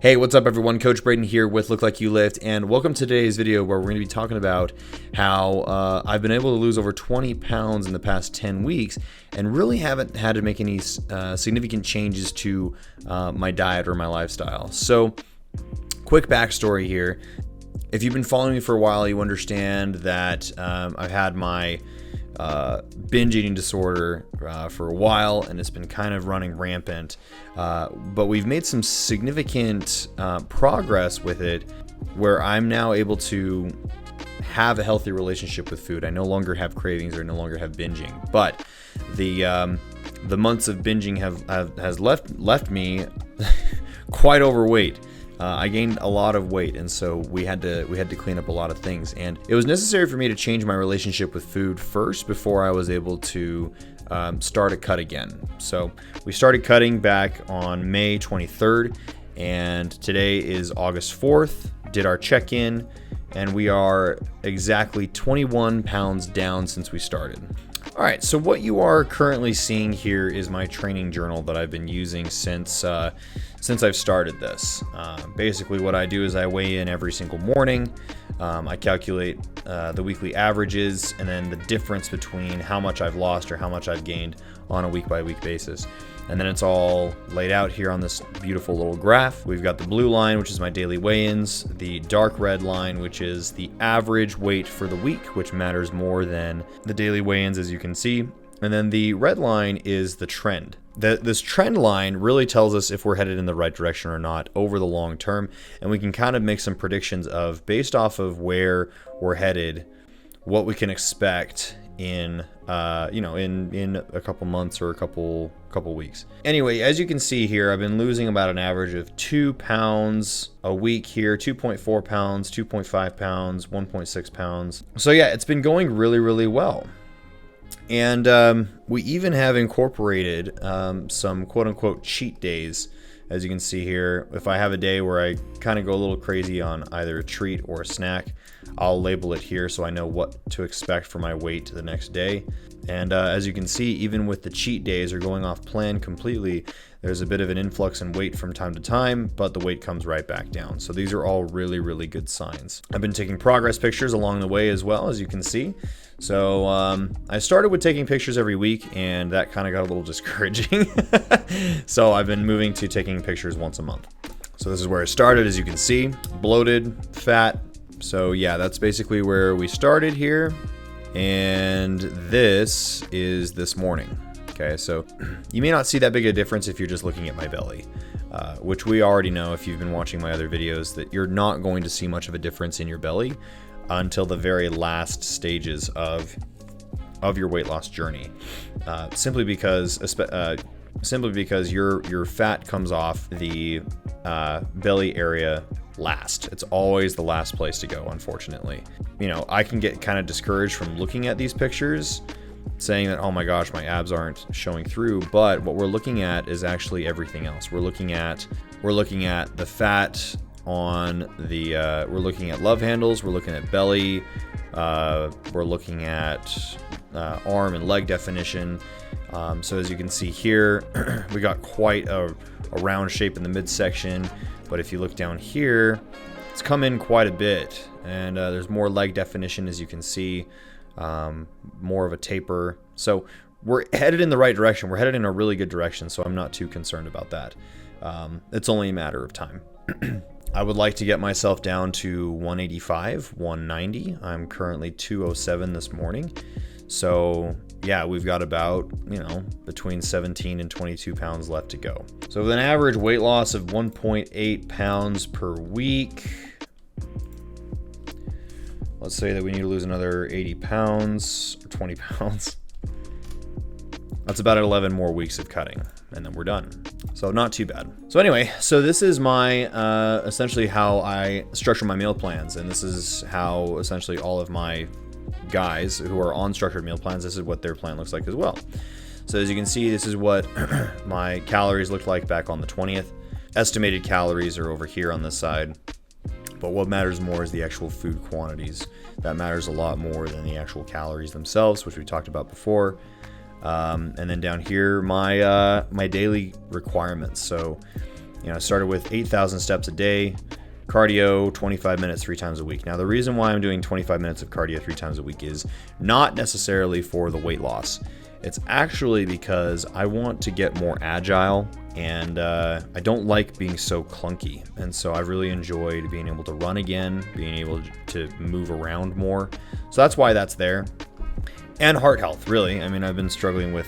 Hey, what's up everyone? Coach Braydon here with Look Like You Lift, and welcome to today's video where we're going to be talking about how I've been able to lose over 20 pounds in the past 10 weeks and really haven't had to make any significant changes to my diet or my lifestyle. So, quick backstory here. If you've been following me for a while, you understand that I've had my binge eating disorder for a while, and it's been kind of running rampant, but we've made some significant progress with it where I'm now able to have a healthy relationship with food. I no longer have cravings or no longer have binging, but the months of binging has left me quite overweight. I gained a lot of weight, and so we had to clean up a lot of things, and it was necessary for me to change my relationship with food first before I was able to start a cut again. So we started cutting back on May 23rd, and today is August 4th. Did our check-in, and we are exactly 21 pounds down since we started. All right, so what you are currently seeing here is my training journal that I've been using since I've started this. Basically what I do is I weigh in every single morning. I calculate the weekly averages and then the difference between how much I've lost or how much I've gained on a week-by-week basis. And then it's all laid out here on this beautiful little graph. We've got the blue line, which is my daily weigh-ins, the dark red line, which is the average weight for the week, which matters more than the daily weigh-ins, as you can see. And then the red line is the trend. This trend line really tells us if we're headed in the right direction or not over the long term, and we can kind of make some predictions of, based off of where we're headed, what we can expect in a couple months or a couple weeks. Anyway, as you can see here, I've been losing about an average of 2 pounds a week here, 2.4 pounds, 2.5 pounds, 1.6 pounds. So yeah, it's been going really, really well. And we even have incorporated some quote-unquote cheat days. As you can see here, if I have a day where I kind of go a little crazy on either a treat or a snack, I'll label it here so I know what to expect for my weight the next day. And as you can see, even with the cheat days or going off plan completely, there's a bit of an influx in weight from time to time, but the weight comes right back down. So these are all really, really good signs. I've been taking progress pictures along the way as well, as you can see. So I started with taking pictures every week, and that kind of got a little discouraging. So I've been moving to taking pictures once a month. So this is where I started, as you can see, bloated, fat. So yeah, that's basically where we started here. And this is this morning. Okay, so you may not see that big a difference if you're just looking at my belly, which we already know if you've been watching my other videos that you're not going to see much of a difference in your belly until the very last stages of your weight loss journey, simply because your fat comes off the belly area last. It's always the last place to go, unfortunately. You know, I can get kind of discouraged from looking at these pictures, saying that, oh my gosh, my abs aren't showing through, but what we're looking at is actually everything else. We're looking at the fat on the we're looking at love handles, we're looking at belly, we're looking at arm and leg definition. So as you can see here, we got quite a round shape in the midsection, but if you look down here, it's come in quite a bit, and there's more leg definition, as you can see, more of a taper. So we're headed in the right direction. We're headed in a really good direction, so I'm not too concerned about that. It's only a matter of time. I would like to get myself down to 185, 190. I'm currently 207 this morning. So yeah, we've got about, between 17 and 22 pounds left to go. So with an average weight loss of 1.8 pounds per week, let's say that we need to lose another 80 pounds or 20 pounds. That's about 11 more weeks of cutting, and then we're done. So not too bad. So anyway, so this is my essentially how I structure my meal plans, and this is how essentially all of my guys who are on structured meal plans, this is what their plan looks like as well. So as you can see, this is what my calories looked like back on the 20th. Estimated calories are over here on this side. But what matters more is the actual food quantities. That matters a lot more than the actual calories themselves, which we talked about before. And then down here, my daily requirements. So I started with 8,000 steps a day, cardio 25 minutes 3 times a week. Now, the reason why I'm doing 25 minutes of cardio 3 times a week is not necessarily for the weight loss. It's actually because I want to get more agile, and I don't like being so clunky. And so I've really enjoyed being able to run again, being able to move around more. So that's why that's there. And heart health, really. I mean, I've been struggling with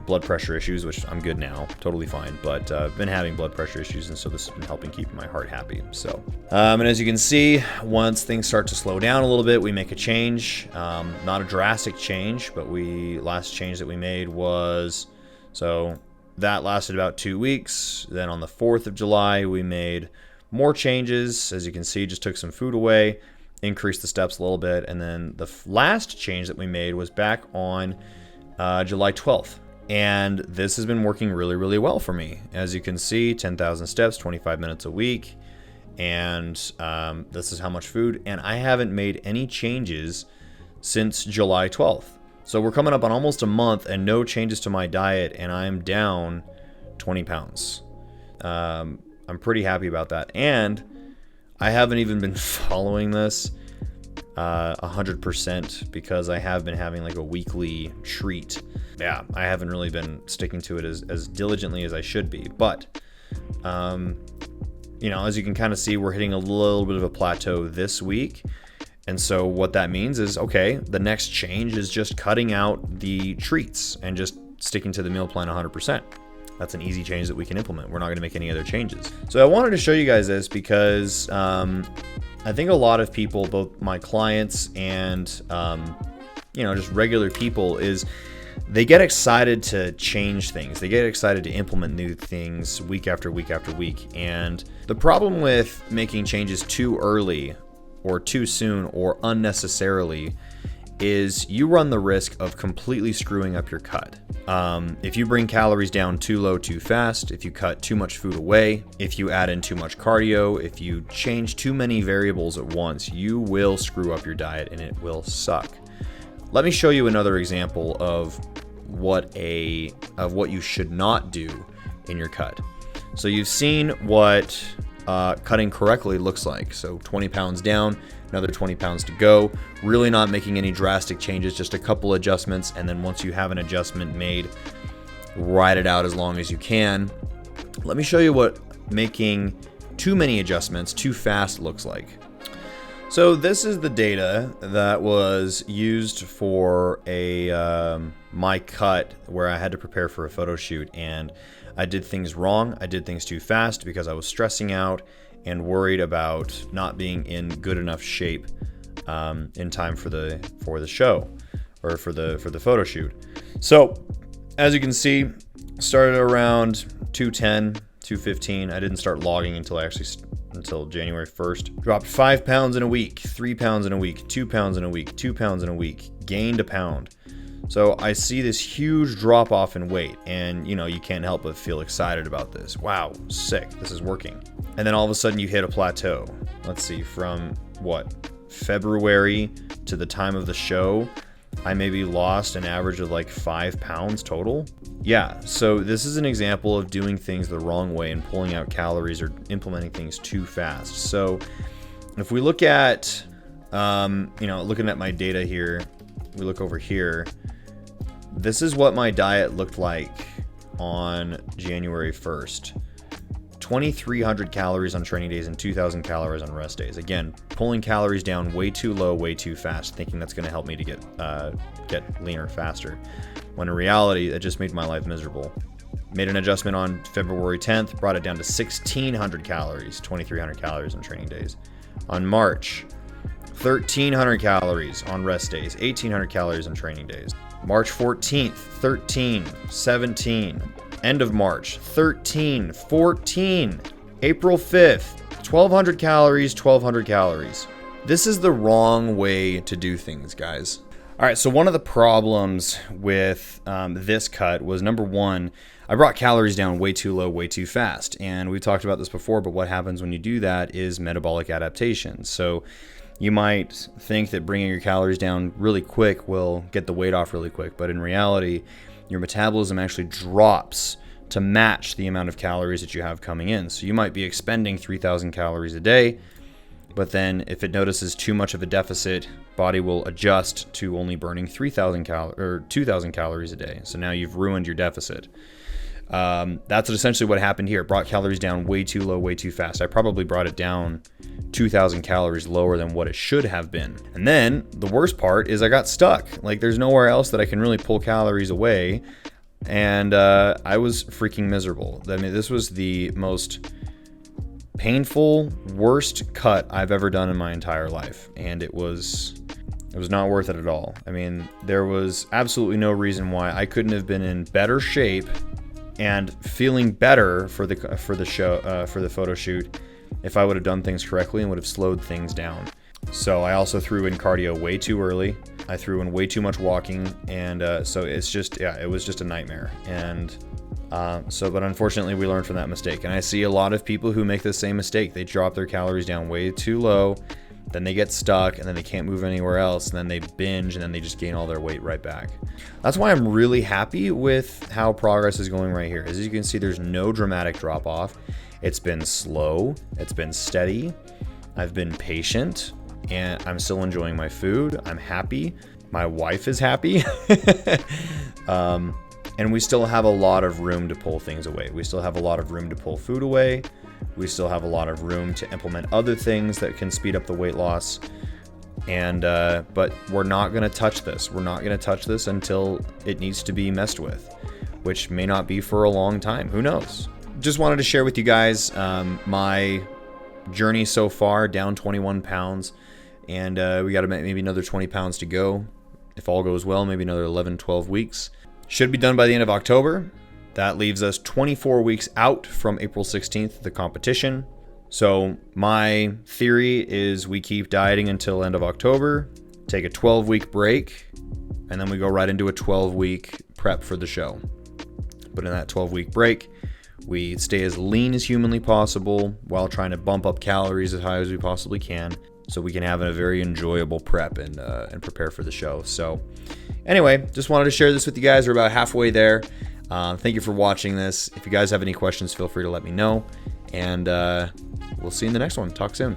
blood pressure issues, which I'm good now, totally fine. But I've been having blood pressure issues, and so this has been helping keep my heart happy. So, and as you can see, once things start to slow down a little bit, we make a change. Not a drastic change, but last change that we made was, so that lasted about 2 weeks. Then on the 4th of July, we made more changes. As you can see, just took some food away, increased the steps a little bit. And then the last change that we made was back on July 12th. And this has been working really, really well for me. As you can see, 10,000 steps, 25 minutes a week. And this is how much food. And I haven't made any changes since July 12th. So we're coming up on almost a month and no changes to my diet. And I'm down 20 pounds. I'm pretty happy about that. And I haven't even been following this 100% because I have been having like a weekly treat. Yeah, I haven't really been sticking to it as diligently as I should be. But, as you can kind of see, we're hitting a little bit of a plateau this week. And so what that means is, okay, the next change is just cutting out the treats and just sticking to the meal plan 100%. That's an easy change that we can implement. We're not going to make any other changes. So I wanted to show you guys this because I think a lot of people, both my clients and, just regular people, is they get excited to change things. They get excited to implement new things week after week after week. And the problem with making changes too early or too soon or unnecessarily is you run the risk of completely screwing up your cut. If you bring calories down too low too fast, if you cut too much food away, if you add in too much cardio, if you change too many variables at once, you will screw up your diet and it will suck. Let me show you another example of what you should not do in your cut. So you've seen what cutting correctly looks like. So 20 pounds down, another 20 pounds to go. Really not making any drastic changes, just a couple adjustments. And then once you have an adjustment made, ride it out as long as you can. Let me show you what making too many adjustments too fast looks like. So this is the data that was used for my cut where I had to prepare for a photo shoot, and I did things wrong. I did things too fast because I was stressing out and worried about not being in good enough shape in time for the show or for the photo shoot. So as you can see, started around 210, 215. I didn't start logging until January 1st. Dropped 5 pounds in a week, 3 pounds in a week, 2 pounds in a week, 2 pounds in a week, gained a pound. So I see this huge drop off in weight, and you can't help but feel excited about this. Wow, sick, this is working. And then all of a sudden you hit a plateau. Let's see, from February to the time of the show, I maybe lost an average of like 5 pounds total. Yeah, so this is an example of doing things the wrong way and pulling out calories or implementing things too fast. So if we look at, looking at my data here, we look over here, this is what my diet looked like on January 1st. 2,300 calories on training days and 2,000 calories on rest days. Again, pulling calories down way too low, way too fast, thinking that's going to help me to get leaner faster. When in reality, it just made my life miserable. Made an adjustment on February 10th, brought it down to 1,600 calories, 2,300 calories on training days. On March, 1,300 calories on rest days, 1,800 calories on training days. March 14th, 13, 17. End of March, 13, 14. April 5th, 1,200 calories, 1,200 calories. This is the wrong way to do things, guys. All right, so one of the problems with this cut was, number one, I brought calories down way too low, way too fast. And we talked about this before, but what happens when you do that is metabolic adaptation. So you might think that bringing your calories down really quick will get the weight off really quick, but in reality, your metabolism actually drops to match the amount of calories that you have coming in. So you might be expending 3,000 calories a day, but then if it notices too much of a deficit, body will adjust to only burning 2,000 calories a day. So now you've ruined your deficit. That's essentially what happened here. It brought calories down way too low, way too fast. I probably brought it down 2,000 calories lower than what it should have been. And then the worst part is I got stuck. Like, there's nowhere else that I can really pull calories away. And I was freaking miserable. I mean, this was the most painful, worst cut I've ever done in my entire life. And it was not worth it at all. I mean, there was absolutely no reason why I couldn't have been in better shape and feeling better for the photo shoot if I would have done things correctly and would have slowed things down. So I also threw in cardio way too early. I threw in way too much walking, and so it's just, yeah, it was just a nightmare. And but unfortunately we learned from that mistake. And I see a lot of people who make the same mistake. They drop their calories down way too low, then they get stuck, and then they can't move anywhere else, and then they binge, and then they just gain all their weight right back. That's why I'm really happy with how progress is going right here. As you can see, there's no dramatic drop off. It's been slow, it's been steady, I've been patient, and I'm still enjoying my food. I'm happy. My wife is happy. And we still have a lot of room to pull things away. We still have a lot of room to pull food away. We still have a lot of room to implement other things that can speed up the weight loss. And but we're not going to touch this. We're not going to touch this until it needs to be messed with, which may not be for a long time. Who knows? Just wanted to share with you guys my journey so far, down 21 pounds. And we got maybe another 20 pounds to go. If all goes well, maybe another 11, 12 weeks. Should be done by the end of October. That leaves us 24 weeks out from April 16th, the competition. So my theory is we keep dieting until end of October, take a 12-week break, and then we go right into a 12-week prep for the show. But in that 12-week break, we stay as lean as humanly possible while trying to bump up calories as high as we possibly can, so we can have a very enjoyable prep and prepare for the show. So anyway, just wanted to share this with you guys. We're about halfway there. Thank you for watching this. If you guys have any questions, feel free to let me know. And we'll see you in the next one. Talk soon.